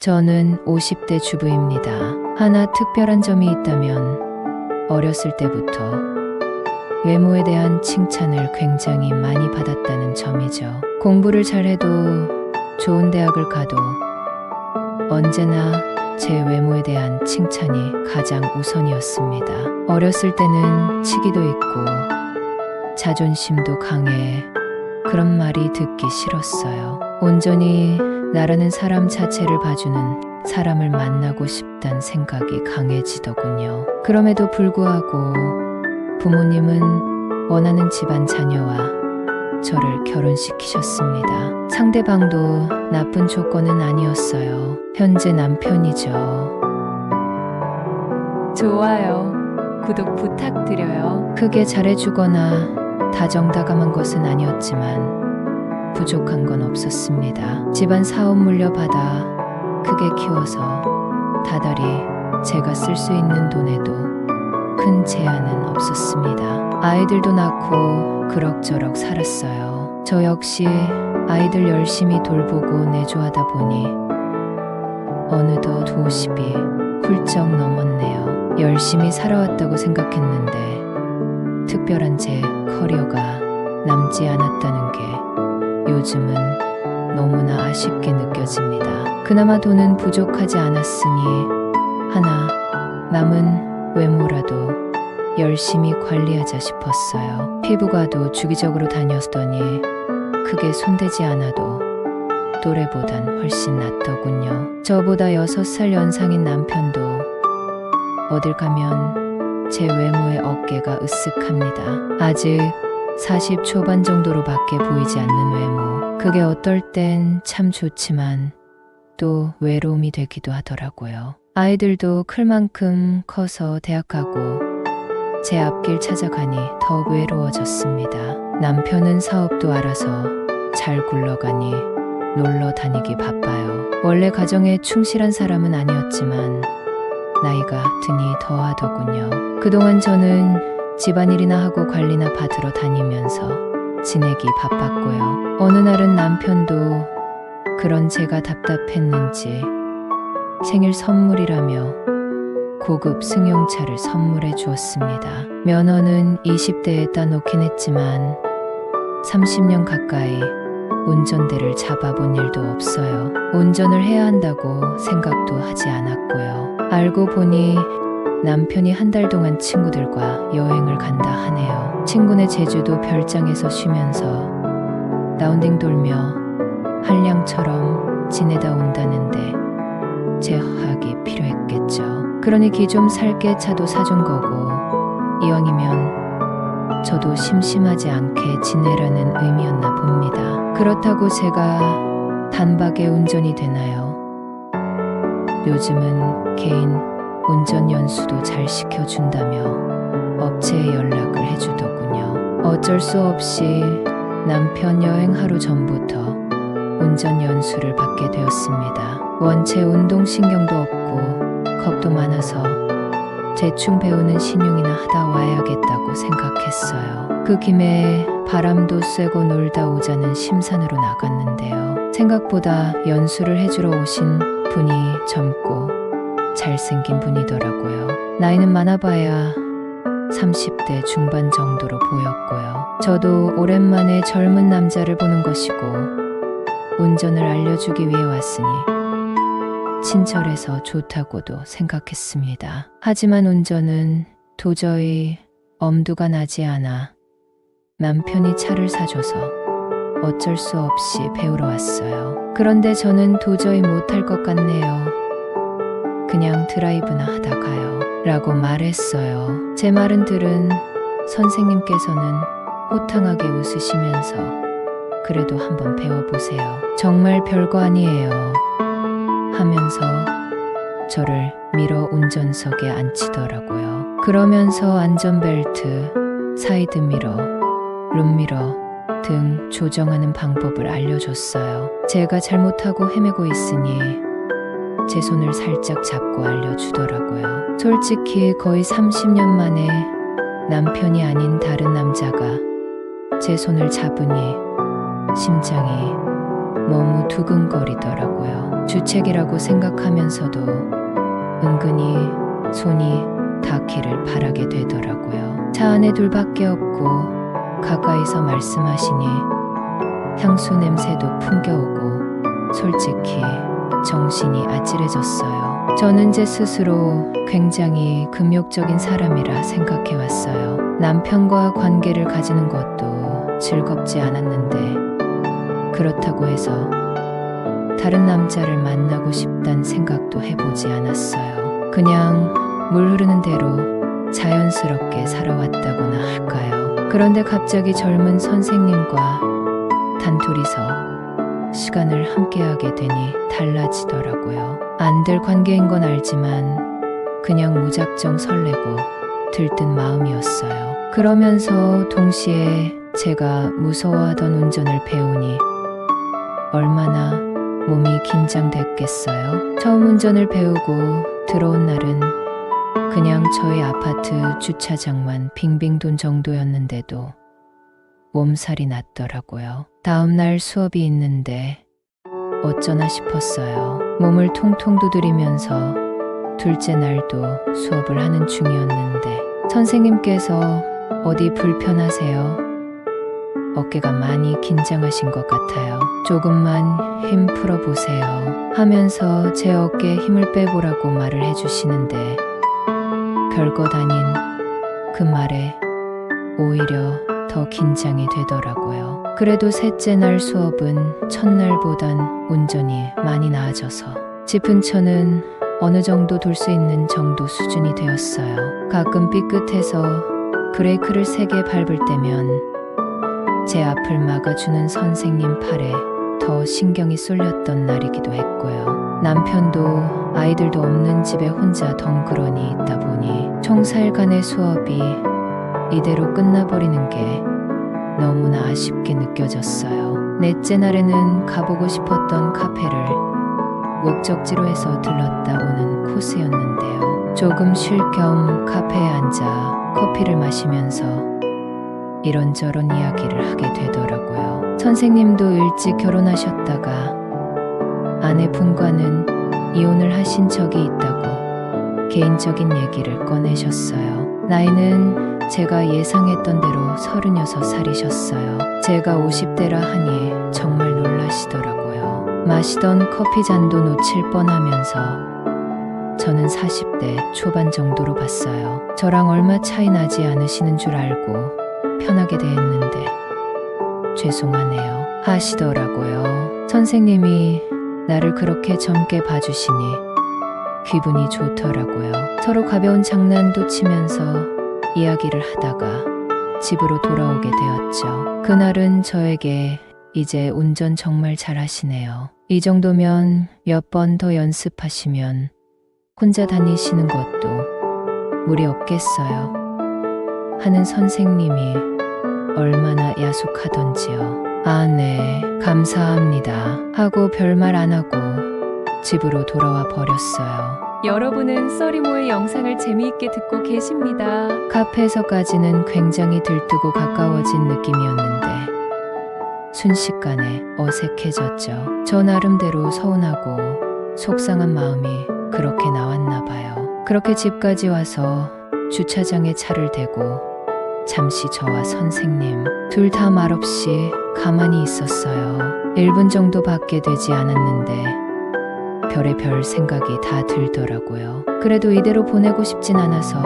저는 50대 주부입니다. 하나 특별한 점이 있다면 어렸을 때부터 외모에 대한 칭찬을 굉장히 많이 받았다는 점이죠. 공부를 잘해도 좋은 대학을 가도 언제나 제 외모에 대한 칭찬이 가장 우선이었습니다. 어렸을 때는 치기도 있고 자존심도 강해 그런 말이 듣기 싫었어요. 온전히 나라는 사람 자체를 봐주는 사람을 만나고 싶단 생각이 강해지더군요. 그럼에도 불구하고 부모님은 원하는 집안 자녀와 저를 결혼시키셨습니다. 상대방도 나쁜 조건은 아니었어요. 현재 남편이죠. 좋아요. 구독 부탁드려요. 크게 잘해주거나 다정다감한 것은 아니었지만 부족한 건 없었습니다. 집안 사업 물려받아 크게 키워서 다달이 제가 쓸 수 있는 돈에도 큰 제한은 없었습니다. 아이들도 낳고 그럭저럭 살았어요. 저 역시 아이들 열심히 돌보고 내조하다 보니 어느덧 50이 훌쩍 넘었네요. 열심히 살아왔다고 생각했는데 특별한 제 커리어가 남지 않았다는 게 요즘은 너무나 아쉽게 느껴집니다. 그나마 돈은 부족하지 않았으니 하나 남은 외모라도 열심히 관리하자 싶었어요. 피부과도 주기적으로 다녔더니 크게 손대지 않아도 또래보단 훨씬 낫더군요. 저보다 6살 연상인 남편도 어딜 가면 제 외모의 어깨가 으쓱합니다. 아직 40 초반 정도로밖에 보이지 않는 외모. 그게 어떨 땐 참 좋지만 또 외로움이 되기도 하더라고요. 아이들도 클 만큼 커서 대학 가고 제 앞길 찾아가니 더욱 외로워졌습니다. 남편은 사업도 알아서 잘 굴러가니 놀러 다니기 바빠요. 원래 가정에 충실한 사람은 아니었지만 나이가 드니 더하더군요. 그동안 저는 집안일이나 하고 관리나 받으러 다니면서 지내기 바빴고요. 어느 날은 남편도 그런 제가 답답했는지 생일 선물이라며 고급 승용차를 선물해 주었습니다. 면허는 20대에 따놓긴 했지만 30년 가까이 운전대를 잡아본 일도 없어요. 운전을 해야 한다고 생각도 하지 않았고요. 알고 보니 남편이 한 달 동안 친구들과 여행을 간다 하네요. 친구네 제주도 별장에서 쉬면서 라운딩 돌며 한량처럼 지내다 온다는데 제 허락이 필요했겠죠. 그러니 기 좀 살게 차도 사준 거고 이왕이면 저도 심심하지 않게 지내라는 의미였나 봅니다. 그렇다고 제가 단박에 운전이 되나요? 요즘은 개인 운전 연수도 잘 시켜준다며 업체에 연락을 해주더군요. 어쩔 수 없이 남편 여행 하루 전부터 운전 연수를 받게 되었습니다. 원체 운동신경도 없고 겁도 많아서 대충 배우는 신용이나 하다 와야겠다고 생각했어요. 그 김에 바람도 쐬고 놀다 오자는 심산으로 나갔는데요. 생각보다 연수를 해주러 오신 분이 젊고 잘생긴 분이더라고요. 나이는 많아봐야 30대 중반 정도로 보였고요. 저도 오랜만에 젊은 남자를 보는 것이고 운전을 알려주기 위해 왔으니 친절해서 좋다고도 생각했습니다. 하지만 운전은 도저히 엄두가 나지 않아 남편이 차를 사줘서 어쩔 수 없이 배우러 왔어요. 그런데 저는 도저히 못할 것 같네요. 그냥 드라이브나 하다 가요. 라고 말했어요. 제 말은 들은 선생님께서는 호탕하게 웃으시면서 그래도 한번 배워보세요. 정말 별거 아니에요. 하면서 저를 밀어 운전석에 앉히더라고요. 그러면서 안전벨트, 사이드미러, 룸미러 등 조정하는 방법을 알려줬어요. 제가 잘못하고 헤매고 있으니 제 손을 살짝 잡고 알려주더라고요. 솔직히 거의 30년 만에 남편이 아닌 다른 남자가 제 손을 잡으니 심장이 너무 두근거리더라고요. 주책이라고 생각하면서도 은근히 손이 닿기를 바라게 되더라고요. 차 안에 둘밖에 없고 가까이서 말씀하시니 향수 냄새도 풍겨오고 솔직히 정신이 아찔해졌어요. 저는 제 스스로 굉장히 금욕적인 사람이라 생각해왔어요. 남편과 관계를 가지는 것도 즐겁지 않았는데 그렇다고 해서 다른 남자를 만나고 싶단 생각도 해보지 않았어요. 그냥 물 흐르는 대로 자연스럽게 살아왔다고나 할까요? 그런데 갑자기 젊은 선생님과 단둘이서 시간을 함께하게 되니 달라지더라고요. 안 될 관계인 건 알지만 그냥 무작정 설레고 들뜬 마음이었어요. 그러면서 동시에 제가 무서워하던 운전을 배우니 얼마나 몸이 긴장됐겠어요. 처음 운전을 배우고 들어온 날은 그냥 저희 아파트 주차장만 빙빙 돈 정도였는데도 몸살이 났더라고요. 다음 날 수업이 있는데 어쩌나 싶었어요. 몸을 통통 두드리면서 둘째 날도 수업을 하는 중이었는데 선생님께서 어디 불편하세요? 어깨가 많이 긴장하신 것 같아요. 조금만 힘 풀어보세요 하면서 제 어깨에 힘을 빼보라고 말을 해주시는데 별것 아닌 그 말에 오히려 더 긴장이 되더라고요. 그래도 셋째 날 수업은 첫날보단 운전이 많이 나아져서 집 근처는 어느 정도 돌 수 있는 정도 수준이 되었어요. 가끔 삐끗해서 브레이크를 세게 밟을 때면 제 앞을 막아주는 선생님 팔에 더 신경이 쏠렸던 날이기도 했고요. 남편도 아이들도 없는 집에 혼자 덩그러니 있다 보니 총 4일간의 수업이 이대로 끝나버리는 게 너무나 아쉽게 느껴졌어요. 넷째 날에는 가보고 싶었던 카페를 목적지로 해서 들렀다 오는 코스였는데요. 조금 쉴 겸 카페에 앉아 커피를 마시면서 이런저런 이야기를 하게 되더라고요. 선생님도 일찍 결혼하셨다가 아내분과는 이혼을 하신 적이 있다고 개인적인 얘기를 꺼내셨어요. 나이는 제가 예상했던 대로 36살이셨어요. 제가 50대라 하니 정말 놀라시더라고요. 마시던 커피 잔도 놓칠 뻔하면서 저는 40대 초반 정도로 봤어요. 저랑 얼마 차이 나지 않으시는 줄 알고 편하게 대했는데 죄송하네요 하시더라고요. 선생님이 나를 그렇게 젊게 봐주시니 기분이 좋더라고요. 서로 가벼운 장난도 치면서 이야기를 하다가 집으로 돌아오게 되었죠. 그날은 저에게 이제 운전 정말 잘하시네요. 이 정도면 몇 번 더 연습하시면 혼자 다니시는 것도 무리 없겠어요 하는 선생님이 얼마나 야속하던지요. 아, 네, 감사합니다 하고 별말 안 하고 집으로 돌아와 버렸어요. 여러분은 써리모의 영상을 재미있게 듣고 계십니다. 카페에서까지는 굉장히 들뜨고 가까워진 느낌이었는데 순식간에 어색해졌죠. 저 나름대로 서운하고 속상한 마음이 그렇게 나왔나 봐요. 그렇게 집까지 와서 주차장에 차를 대고 잠시 저와 선생님 둘 다 말없이 가만히 있었어요. 1분 정도밖에 되지 않았는데 별의별 생각이 다 들더라고요. 그래도 이대로 보내고 싶진 않아서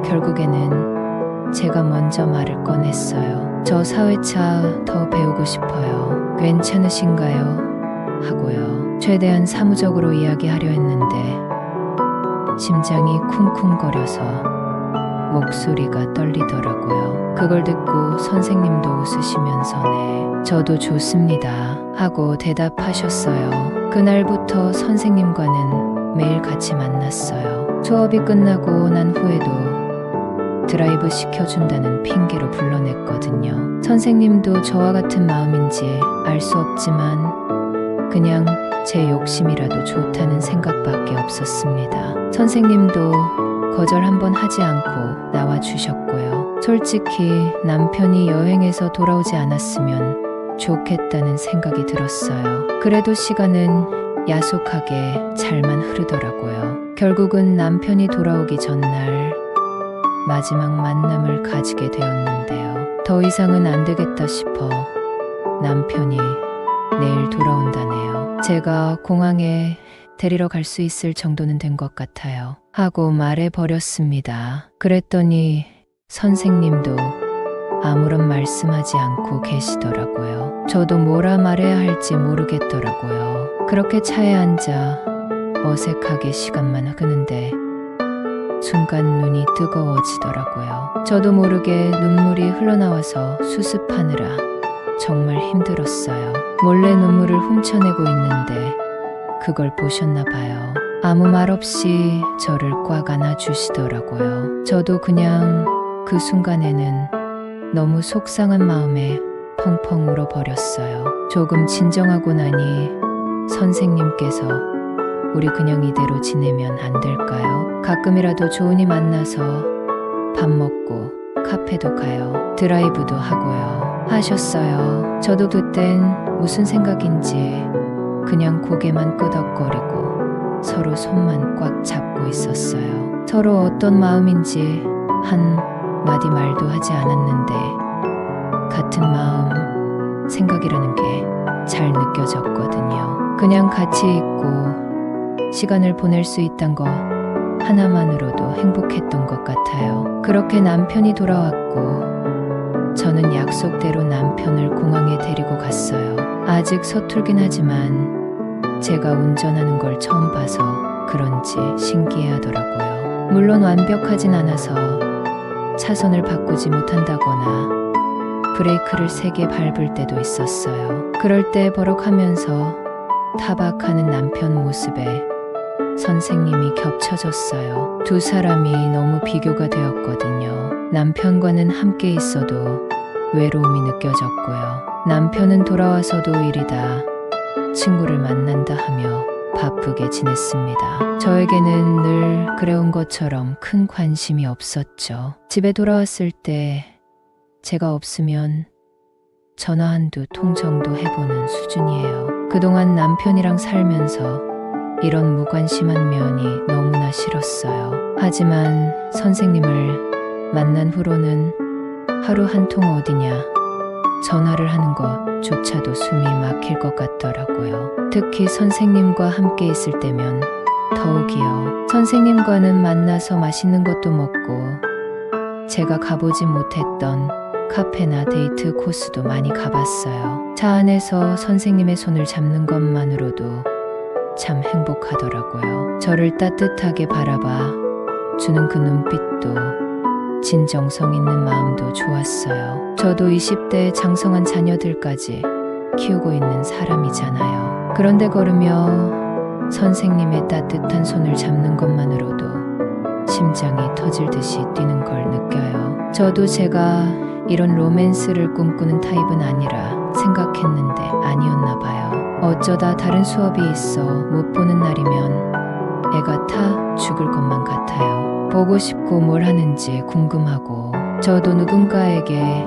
결국에는 제가 먼저 말을 꺼냈어요. 저 사회차 더 배우고 싶어요. 괜찮으신가요? 하고요. 최대한 사무적으로 이야기하려 했는데 심장이 쿵쿵거려서 목소리가 떨리더라고요. 그걸 듣고 선생님도 웃으시면서 네, 저도 좋습니다 하고 대답하셨어요. 그날부터 선생님과는 매일 같이 만났어요. 수업이 끝나고 난 후에도 드라이브 시켜준다는 핑계로 불러냈거든요. 선생님도 저와 같은 마음인지 알 수 없지만 그냥 제 욕심이라도 좋다는 생각밖에 없었습니다. 선생님도 거절 한번 하지 않고 나와주셨고요. 솔직히 남편이 여행에서 돌아오지 않았으면 좋겠다는 생각이 들었어요. 그래도 시간은 야속하게 잘만 흐르더라고요. 결국은 남편이 돌아오기 전날 마지막 만남을 가지게 되었는데요. 더 이상은 안 되겠다 싶어 남편이 내일 돌아온다네요. 제가 공항에 데리러 갈 수 있을 정도는 된 것 같아요. 하고 말해 버렸습니다. 그랬더니 선생님도 아무런 말씀하지 않고 계시더라고요. 저도 뭐라 말해야 할지 모르겠더라고요. 그렇게 차에 앉아 어색하게 시간만 흐르는데 순간 눈이 뜨거워지더라고요. 저도 모르게 눈물이 흘러나와서 수습하느라 정말 힘들었어요. 몰래 눈물을 훔쳐내고 있는데 그걸 보셨나 봐요. 아무 말 없이 저를 꽉 안아주시더라고요. 저도 그냥 그 순간에는 너무 속상한 마음에 펑펑 울어버렸어요. 조금 진정하고 나니 선생님께서 우리 그냥 이대로 지내면 안 될까요? 가끔이라도 좋은이 만나서 밥 먹고 카페도 가요. 드라이브도 하고요. 하셨어요. 저도 그땐 무슨 생각인지 그냥 고개만 끄덕거리고 서로 손만 꽉 잡고 있었어요. 서로 어떤 마음인지 한 마디 말도 하지 않았는데 같은 마음, 생각이라는 게 잘 느껴졌거든요. 그냥 같이 있고 시간을 보낼 수 있단 거 하나만으로도 행복했던 것 같아요. 그렇게 남편이 돌아왔고 저는 약속대로 남편을 공항에 데리고 갔어요. 아직 서툴긴 하지만 제가 운전하는 걸 처음 봐서 그런지 신기해하더라고요. 물론 완벽하진 않아서 차선을 바꾸지 못한다거나 브레이크를 세게 밟을 때도 있었어요. 그럴 때 버럭하면서 타박하는 남편 모습에 선생님이 겹쳐졌어요. 두 사람이 너무 비교가 되었거든요. 남편과는 함께 있어도 외로움이 느껴졌고요. 남편은 돌아와서도 일이다, 친구를 만난다 하며 바쁘게 지냈습니다. 저에게는 늘 그래온 것처럼 큰 관심이 없었죠. 집에 돌아왔을 때 제가 없으면 전화 한두 통 정도 해보는 수준이에요. 그동안 남편이랑 살면서 이런 무관심한 면이 너무나 싫었어요. 하지만 선생님을 만난 후로는 하루 한 통 어디냐 전화를 하는 것조차도 숨이 막힐 것 같더라고요. 특히 선생님과 함께 있을 때면 더욱이요. 선생님과는 만나서 맛있는 것도 먹고 제가 가보지 못했던 카페나 데이트 코스도 많이 가봤어요. 차 안에서 선생님의 손을 잡는 것만으로도 참 행복하더라고요. 저를 따뜻하게 바라봐 주는 그 눈빛도 진정성 있는 마음도 좋았어요. 저도 20대 장성한 자녀들까지 키우고 있는 사람이잖아요. 그런데 걸으며 선생님의 따뜻한 손을 잡는 것만으로도 심장이 터질 듯이 뛰는 걸 느껴요. 저도 제가 이런 로맨스를 꿈꾸는 타입은 아니라 생각했는데 아니었나 봐요. 어쩌다 다른 수업이 있어 못 보는 날이면 애가 타 죽을 것만 같아요. 보고 싶고 뭘 하는지 궁금하고 저도 누군가에게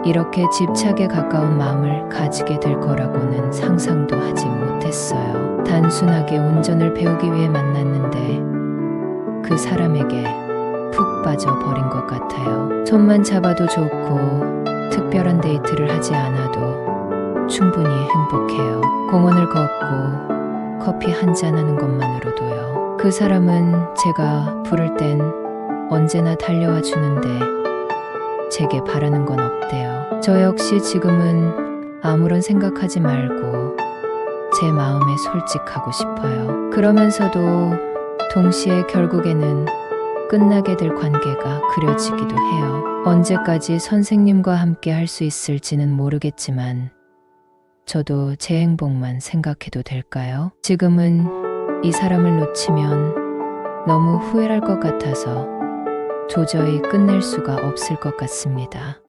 이렇게 집착에 가까운 마음을 가지게 될 거라고는 상상도 하지 못했어요. 단순하게 운전을 배우기 위해 만났는데 그 사람에게 푹 빠져버린 것 같아요. 손만 잡아도 좋고 특별한 데이트를 하지 않아도 충분히 행복해요. 공원을 걷고 커피 한잔 하는 것만으로도요. 그 사람은 제가 부를 땐 언제나 달려와 주는데 제게 바라는 건 없대요. 저 역시 지금은 아무런 생각하지 말고 제 마음에 솔직하고 싶어요. 그러면서도 동시에 결국에는 끝나게 될 관계가 그려지기도 해요. 언제까지 선생님과 함께 할 수 있을지는 모르겠지만 저도 제 행복만 생각해도 될까요? 지금은 이 사람을 놓치면 너무 후회할 것 같아서 도저히 끝낼 수가 없을 것 같습니다.